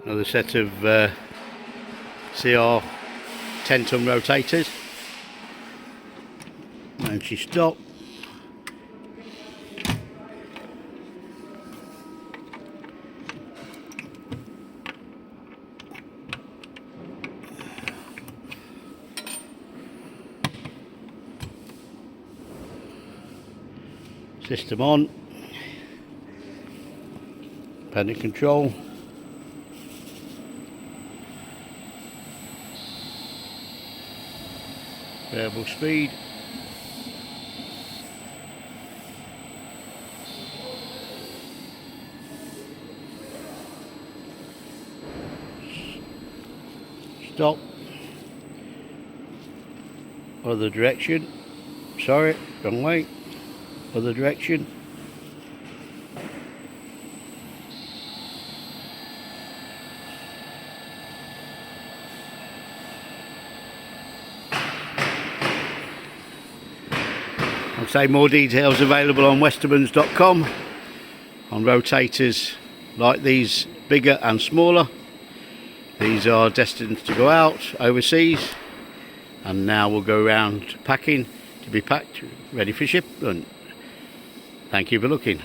Another set of CR 10-ton rotators. And she stopped. System on. Pendant control. Variable speed. Stop. Other direction. Sorry, wrong way. Other direction. I'll say more details available on westermans.com on rotators like these, bigger and smaller. These are destined to go out overseas, and now we'll go around packing to be packed, ready for shipment. Thank you for looking.